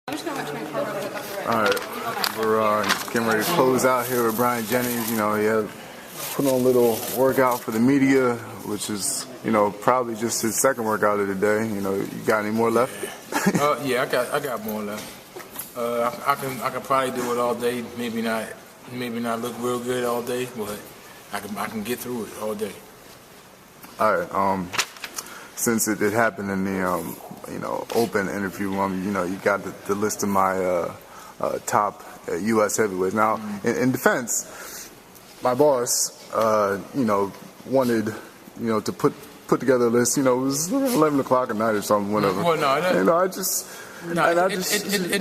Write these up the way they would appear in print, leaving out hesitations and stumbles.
I'm just gonna watch my car real quick. I'll be right back. All right, we're getting ready to close out here with Bryant Jennings. You know, he had put on a little workout for the media, which is, you know, probably just his second workout of the day. You know, you got any more left? Yeah, I got more left. I can probably do it all day. Maybe not look real good all day, but I can get through it all day. All right. Since it happened in the open interview, you know, you got the list of my top U.S. heavyweights. Now, in defense, my boss, wanted, to put together a list. You know, it was 11 o'clock at night or something, whatever. Well, no, it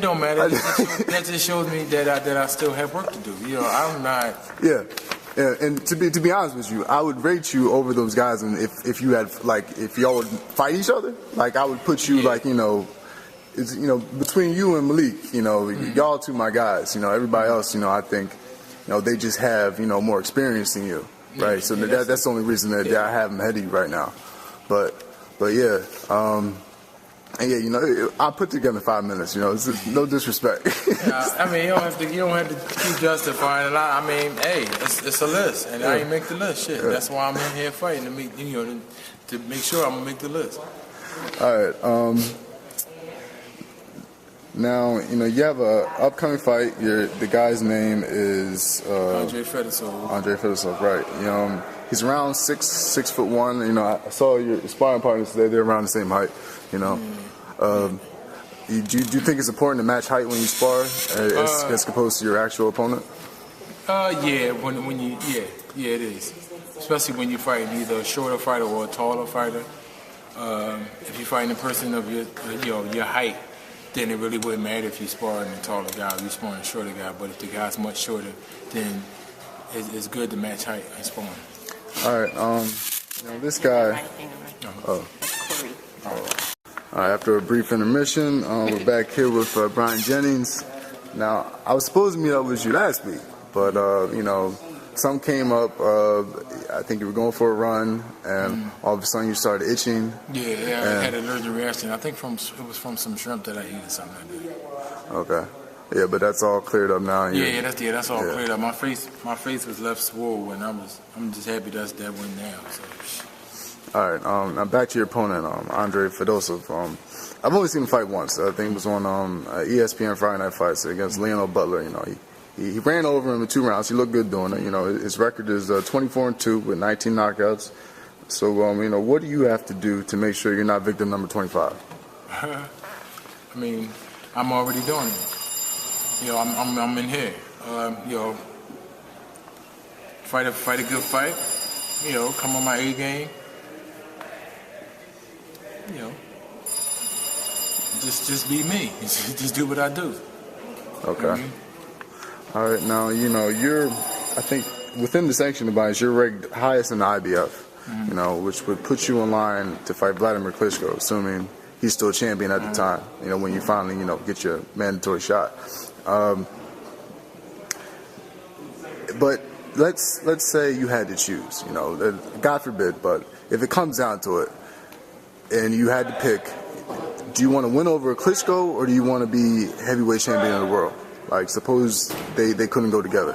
don't matter. That just shows me that I still have work to do. You know, I'm not. Yeah. And to be honest with you, I would rate you over those guys, and if you had if y'all would fight each other, I would put you between you and Malik, y'all two my guys. Everybody else, I think, they just have more experience than you, right? So that's the only reason that I have them ahead of you right now. But yeah. And yeah, I put together 5 minutes. It's just, no disrespect. I mean, you don't have to keep justifying it. I mean, hey, it's a list, and I ain't make the list. Shit, that's why I'm in here fighting to make sure I'm gonna make the list. All right. Now you have a upcoming fight. The guy's name is Andre Fedosov. Andre Fedosov, right? He's around 6'1". I saw your sparring partners today. They're around the same height. Do you think it's important to match height when you spar as opposed to your actual opponent? Yeah, it is. Especially when you're fighting either a shorter fighter or a taller fighter. If you're fighting a person of your height, then it really wouldn't matter if you're sparring a taller guy or you're sparring a shorter guy. But if the guy's much shorter, then it's good to match height in sparring. All right. This guy. All right, after a brief intermission, we're back here with Bryant Jennings. Now, I was supposed to meet up with you last week, but something came up. I think you were going for a run, and all of a sudden you started itching. Yeah, I had an allergic reaction. I think it was from some shrimp that I ate or something like that. Okay. Yeah, but that's all cleared up now. That's all cleared up. My face was left swollen. I'm just happy that went down. So. All right. Now back to your opponent, Andre Fedosov. I've only seen him fight once. I think it was on ESPN Friday Night Fights against Leonel Butler. He ran over him in 2 rounds. He looked good doing it. His record is 24-2 with 19 knockouts. So what do you have to do to make sure you're not victim number 25? I mean, I'm already doing it. I'm in here. Fight a good fight. Come on my A game. Just be me. Just do what I do. Okay. All right. Now I think within the sanctioned bodies, you're ranked highest in the IBF. Which would put you in line to fight Vladimir Klitschko, assuming he's still champion at the time. When you finally get your mandatory shot. But let's say you had to choose. God forbid, but if it comes down to it, and you had to pick, do you want to win over Klitschko or do you want to be heavyweight champion of the world? Suppose they couldn't go together.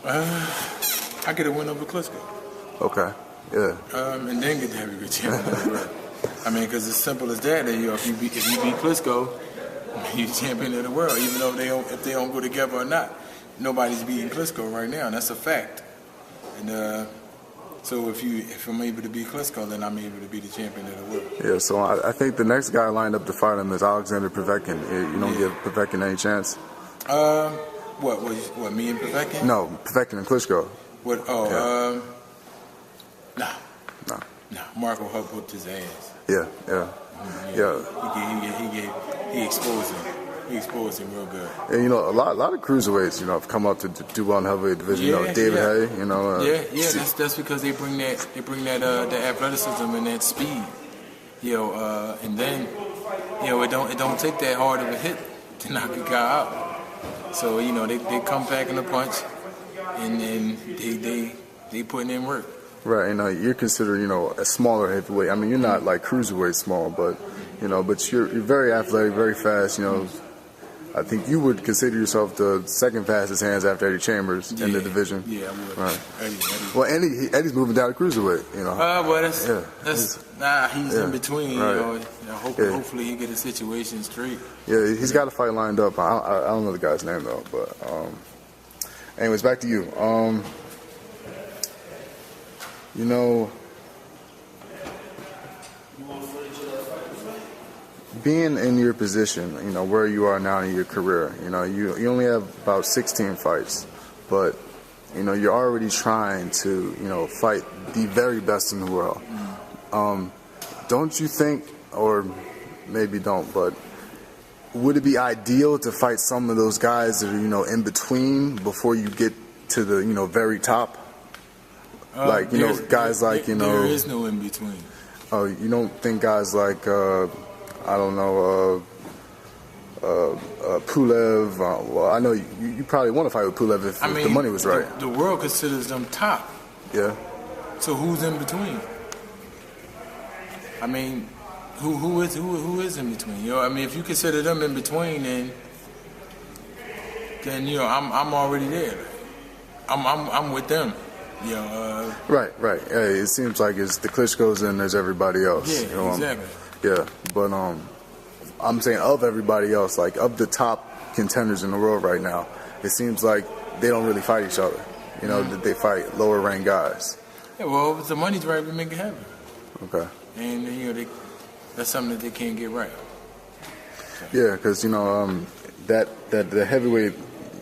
I get a win over Klitschko. Okay. Yeah. And then get the heavyweight champion of the world. I mean, because it's simple as that. If you beat Klitschko, you're champion of the world. Even though if they don't go together or not, nobody's beating Klitschko right now. And that's a fact. And so if I'm able to beat Klitschko, then I'm able to be the champion of the world. Yeah, so I think the next guy lined up to fight him is Alexander Povetkin. You don't give Povetkin any chance? What, me and Povetkin? No, Povetkin and Klitschko. What, yeah. No. Marco Huck whooped his ass. Yeah. He exposed him. He exposed him real good. And a lot of cruiserweights, have come up to do well in the heavyweight division. David Haye, that's because they bring that the athleticism and that speed. And then it don't take that hard of a hit to knock a guy out. So they come packing a punch, and they putting in work. Right, you're considered, a smaller heavyweight. I mean, you're not like cruiserweight small, but but you're very athletic, very fast. I think you would consider yourself the second fastest hands after Eddie Chambers in the division. Yeah, I would. Right. Eddie. Well, Eddie's moving down to cruiserweight. He's in between. Right. Hopefully he get his situation straight. Yeah, he's got a fight lined up. I don't know the guy's name though, but anyways, back to you. Being in your position, where you are now in your career, you only have about 16 fights, but you're already trying to fight the very best in the world. Don't you think, or maybe don't, but would it be ideal to fight some of those guys that are in between before you get to the very top? Guys like there is no in between. Oh, you don't think guys like Pulev? Well, I know you probably want to fight with Pulev if the money was right. The world considers them top. Yeah. So who's in between? Who is in between? If you consider them in between, then I'm already there. I'm with them. Right. It seems like it's the Klitschko's and there's everybody else. Yeah, exactly. Yeah, but I'm saying of everybody else, like of the top contenders in the world right now, it seems like they don't really fight each other. That they fight lower ranked guys. Yeah, well, if the money's right, we make it happen. Okay. And that's something that they can't get right. Yeah, because the heavyweight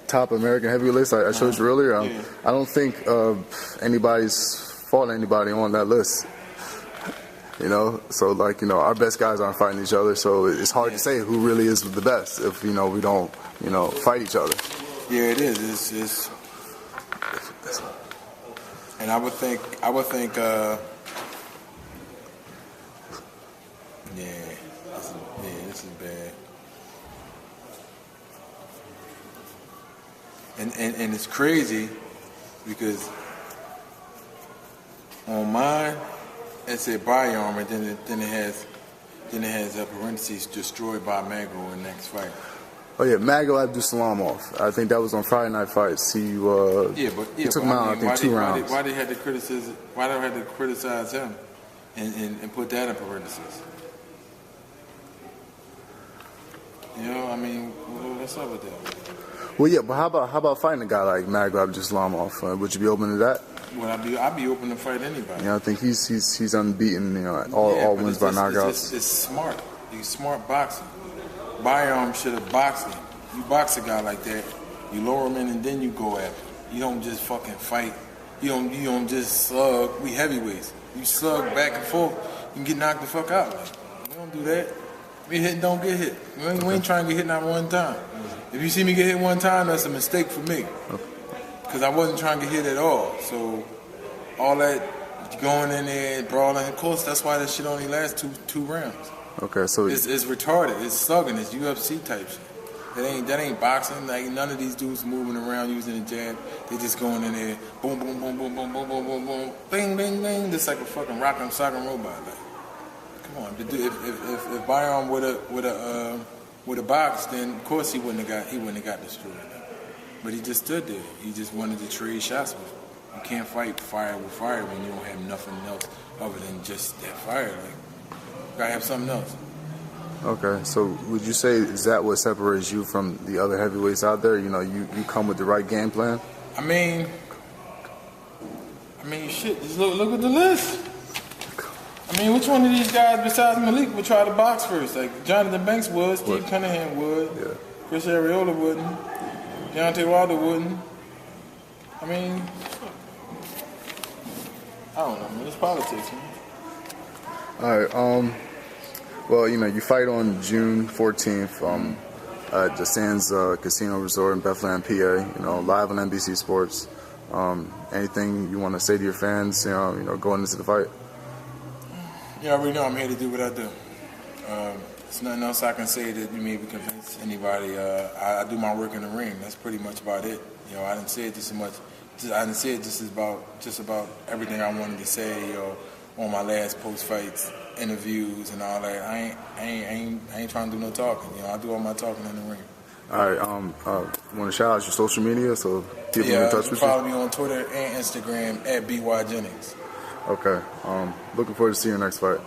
top American heavyweight list I showed you earlier. I don't think anybody's fought anybody on that list. So our best guys aren't fighting each other, so it's hard to say who really is the best if we don't fight each other. Yeah, it is. It's and I would think this is bad. And it's crazy because on mine it said Bayarm, and then it has parentheses destroyed by Mago in the next fight. Oh yeah, Mago Abdussalamov. I think that was on Friday Night Fights. He took him out. I think 2 rounds. Why they had to criticize? Why they had to criticize him and put that in parentheses? What's up with that? Well, yeah, but how about fighting a guy like Mago Abdussalamov? Would you be open to that? Well, I'd be open to fight anybody. I think he's unbeaten. All wins by knockouts. It's smart. He's smart boxing. Bayarm should have boxed him. You box a guy like that, you lower him in and then you go after him. You don't just fucking fight. You don't just slug. We heavyweights. You slug back and forth, you can get knocked the fuck out. We don't do that. We hit and don't get hit. We ain't trying to get hit not one time. If you see me get hit one time, that's a mistake for me. Because I wasn't trying to get hit at all. So all that going in there and brawling, of course, that's why that shit only lasts two rounds. Okay, so it's retarded. It's slugging. It's UFC type shit. That ain't boxing. Like none of these dudes moving around using a jab. They just going in there, boom, boom, boom, boom, boom, boom, boom, boom, boom, bing, bing, bing, just like a fucking rock'em sock'em robot. Like, come on. If Bayarm would have boxed, then of course he wouldn't have got destroyed. But he just stood there. He just wanted to trade shots with him. You can't fight fire with fire when you don't have nothing else other than just that fire. Like, you gotta have something else. Okay, so would you say is that what separates you from the other heavyweights out there? You come with the right game plan? Shit, just look at the list. Which one of these guys besides Malik would try to box first? Like Jonathan Banks would, Steve Cunningham would, Chris Arreola wouldn't, Deontay Wilder wouldn't. I don't know, man. It's politics, man. All right. Well, you fight on June 14th at the Sands Casino Resort in Bethlehem, PA. Live on NBC Sports. Anything you want to say to your fans? Going into the fight. Yeah, I already know I'm here to do what I do. There's nothing else I can say that you maybe convince anybody. I do my work in the ring. That's pretty much about it. I didn't say it just about everything I wanted to say. On my last post fights. interviews and all that. I ain't trying to do no talking. You know, I do all my talking in the ring. All right. Want to shout out your social media so people can get in touch with you? Follow me on Twitter and Instagram at BY Jennings. Okay. Looking forward to seeing your next fight.